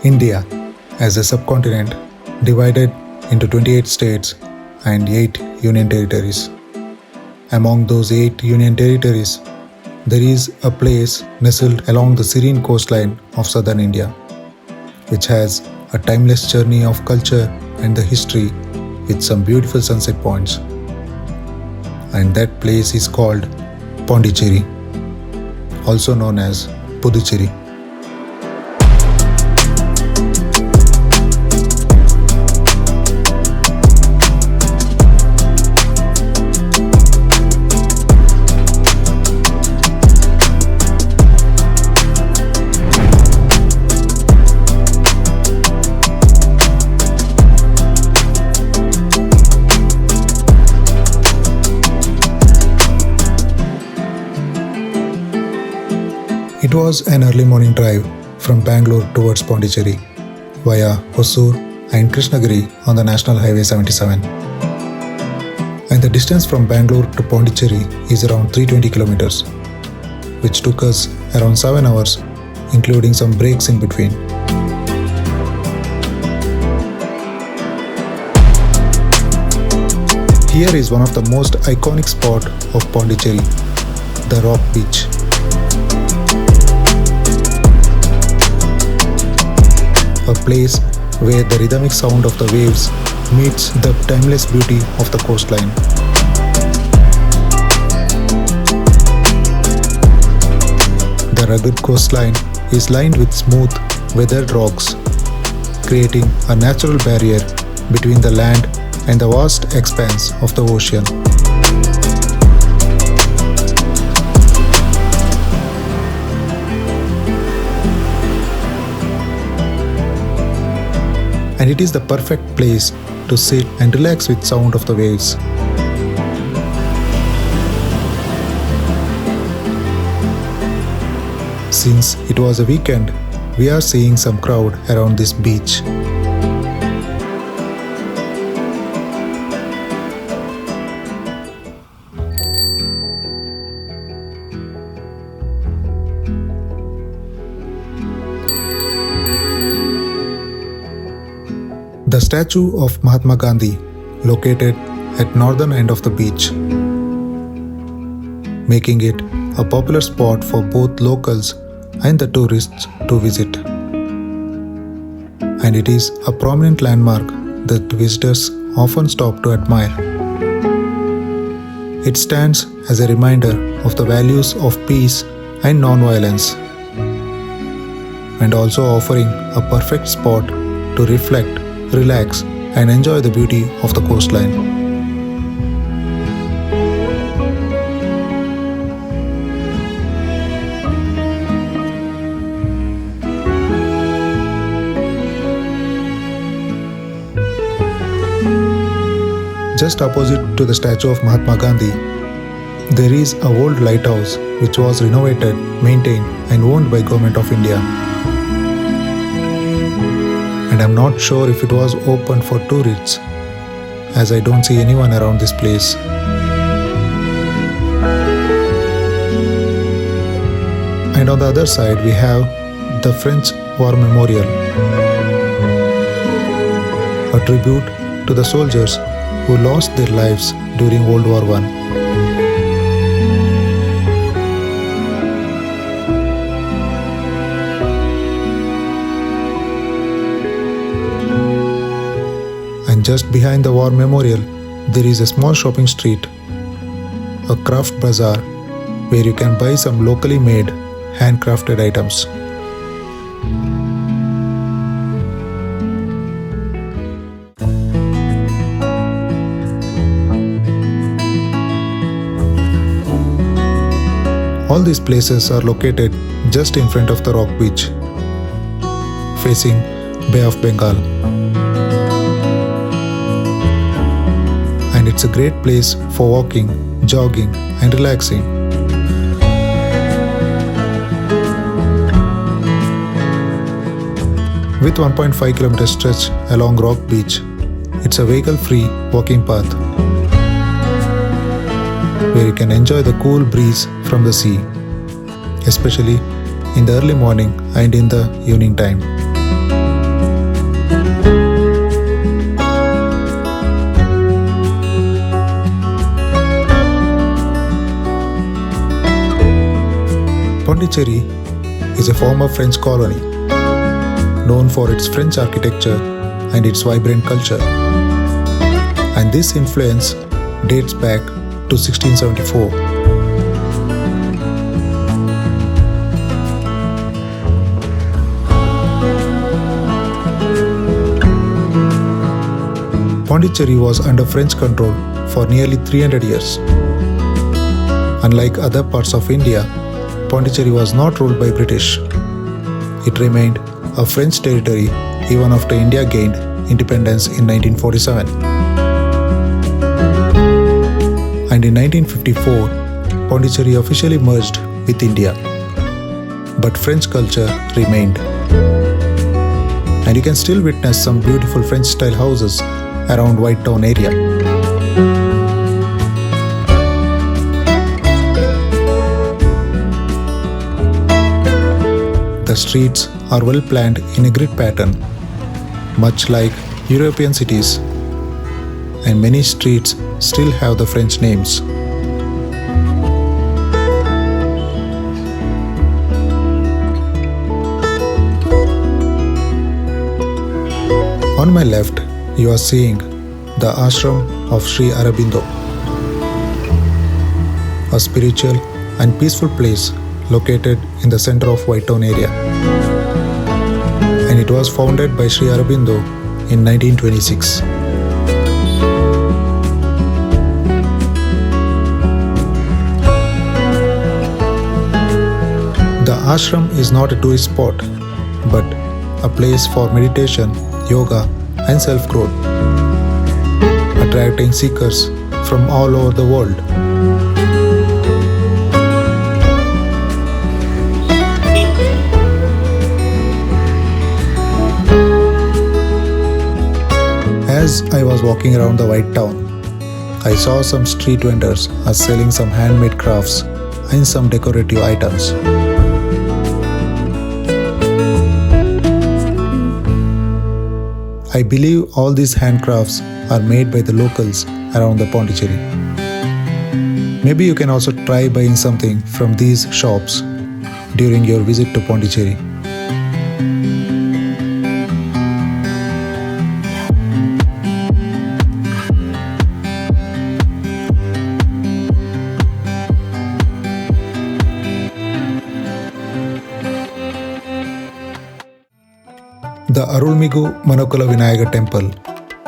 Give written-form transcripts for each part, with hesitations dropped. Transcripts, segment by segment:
India, as a subcontinent, divided into 28 states and 8 union territories. Among those 8 union territories, there is a place nestled along the serene coastline of southern India, which has a timeless journey of culture and the history with some beautiful sunset points. And that place is called Pondicherry, also known as Puducherry. It was an early morning drive from Bangalore towards Pondicherry via Hosur and Krishnagiri on the National Highway 77. And the distance from Bangalore to Pondicherry is around 320 kilometers, which took us around 7 hours, including some breaks in between. Here is one of the most iconic spots of Pondicherry, the Rock Beach. A place where the rhythmic sound of the waves meets the timeless beauty of the coastline. The rugged coastline is lined with smooth, weathered rocks, creating a natural barrier between the land and the vast expanse of the ocean. And it is the perfect place to sit and relax with sound of the waves. Since it was a weekend, we are seeing some crowd around this beach. The statue of Mahatma Gandhi located at northern end of the beach, making it a popular spot for both locals and the tourists to visit. And it is a prominent landmark that visitors often stop to admire. It stands as a reminder of the values of peace and non-violence, and also offering a perfect spot to reflect, relax, and enjoy the beauty of the coastline. Just opposite to the statue of Mahatma Gandhi, there is a old lighthouse which was renovated, maintained, and owned by Government of India. And I'm not sure if it was open for tourists, as I don't see anyone around this place. And on the other side we have the French War Memorial, a tribute to the soldiers who lost their lives during World War I. And just behind the War Memorial, there is a small shopping street, a craft bazaar, where you can buy some locally made, handcrafted items. All these places are located just in front of the rock beach, facing Bay of Bengal. And it's a great place for walking, jogging, and relaxing. With 1.5 km stretch along Rock Beach, it's a vehicle-free walking path where you can enjoy the cool breeze from the sea, especially in the early morning and in the evening time. Pondicherry is a former French colony, known for its French architecture and its vibrant culture. And this influence dates back to 1674. Pondicherry was under French control for nearly 300 years. Unlike other parts of India, Pondicherry was not ruled by British. It remained a French territory even after India gained independence in 1947. And in 1954, Pondicherry officially merged with India. But French culture remained. And you can still witness some beautiful French-style houses around White Town area. The streets are well planned in a grid pattern, much like European cities, and many streets still have the French names. On my left, you are seeing the ashram of Sri Aurobindo, a spiritual and peaceful place located in the center of White Town area. And it was founded by Sri Aurobindo in 1926. The ashram is not a tourist spot, but a place for meditation, yoga, and self-growth, attracting seekers from all over the world. As I was walking around the White Town, I saw some street vendors are selling some handmade crafts and some decorative items. I believe all these handcrafts are made by the locals around the Pondicherry. Maybe you can also try buying something from these shops during your visit to Pondicherry. The Arulmigu Manakula Vinayaka temple,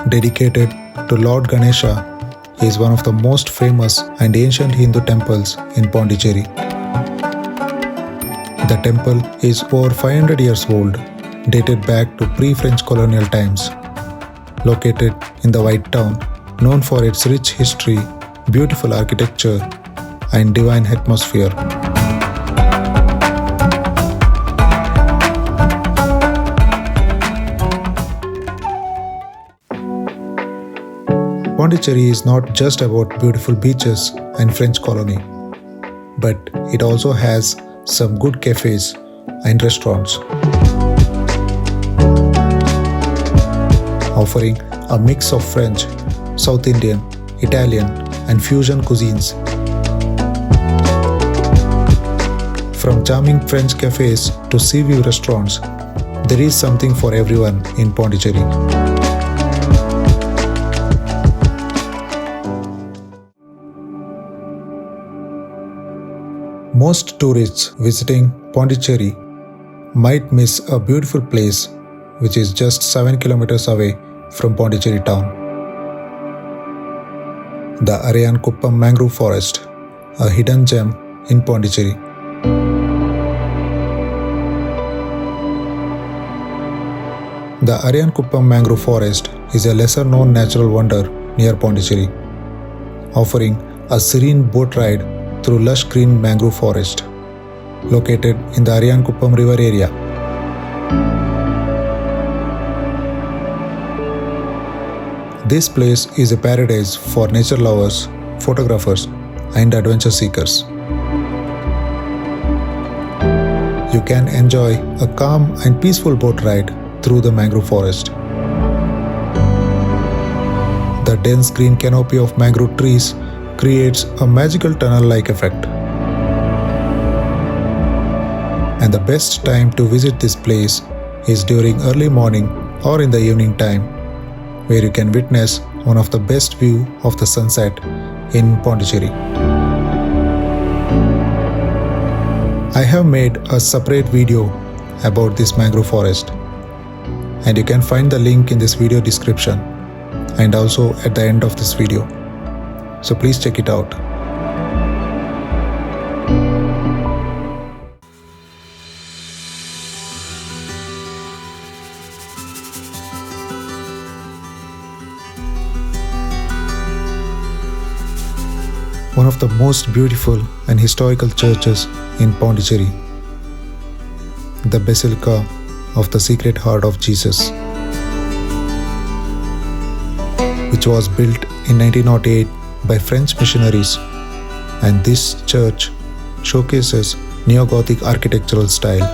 dedicated to Lord Ganesha, is one of the most famous and ancient Hindu temples in Pondicherry. The temple is over 500 years old, dated back to pre-French colonial times. Located in the White Town, known for its rich history, beautiful architecture, and divine atmosphere. Pondicherry is not just about beautiful beaches and French colony, but it also has some good cafes and restaurants, offering a mix of French, South Indian, Italian, and fusion cuisines. From charming French cafes to sea view restaurants, there is something for everyone in Pondicherry. Most tourists visiting Pondicherry might miss a beautiful place which is just 7 kilometers away from Pondicherry town. The Ariyankuppam Mangrove Forest, a hidden gem in Pondicherry. The Ariyankuppam Mangrove Forest is a lesser-known natural wonder near Pondicherry, offering a serene boat ride through lush green mangrove forest, located in the Ariyankuppam river area. This place is a paradise for nature lovers, photographers, and adventure seekers. You can enjoy a calm and peaceful boat ride through the mangrove forest. The dense green canopy of mangrove trees creates a magical tunnel-like effect. And the best time to visit this place is during early morning or in the evening time, where you can witness one of the best view of the sunset in Pondicherry. I have made a separate video about this mangrove forest, and you can find the link in this video description and also at the end of this video. So please check it out. One of the most beautiful and historical churches in Pondicherry, the Basilica of the Sacred Heart of Jesus, which was built in 1908 by French missionaries, and this church showcases neo-Gothic architectural style.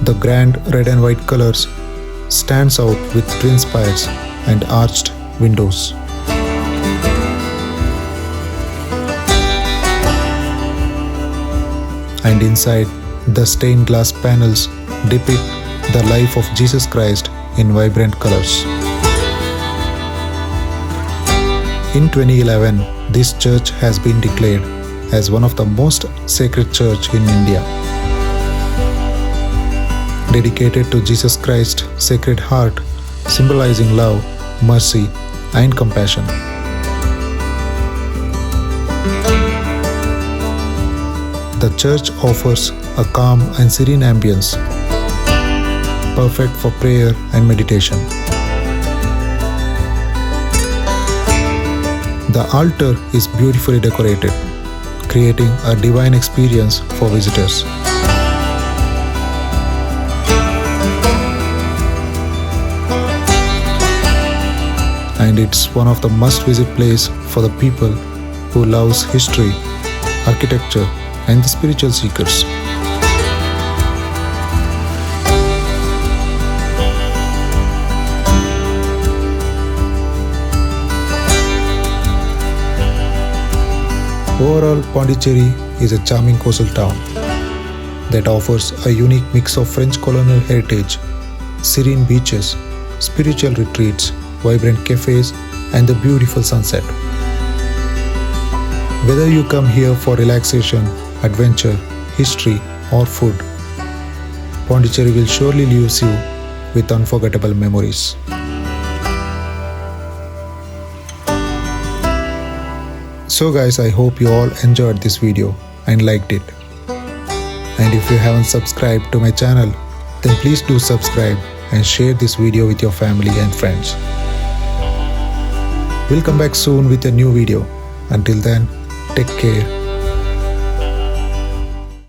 The grand red and white colors stands out with twin spires and arched windows. And inside, the stained glass panels depict the life of Jesus Christ in vibrant colors. In 2011, this church has been declared as one of the most sacred church in India, dedicated to Jesus Christ's Sacred Heart, symbolizing love, mercy, and compassion. The church offers a calm and serene ambience, perfect for prayer and meditation. The altar is beautifully decorated, creating a divine experience for visitors. And it's one of the must-visit place for the people who loves history, architecture, and the spiritual seekers. Overall, Pondicherry is a charming coastal town that offers a unique mix of French colonial heritage, serene beaches, spiritual retreats, vibrant cafes, and the beautiful sunset. Whether you come here for relaxation, adventure, history, or food, Pondicherry will surely leave you with unforgettable memories. So guys, I hope you all enjoyed this video and liked it. And if you haven't subscribed to my channel, then please do subscribe and share this video with your family and friends. We'll come back soon with a new video. Until then, take care.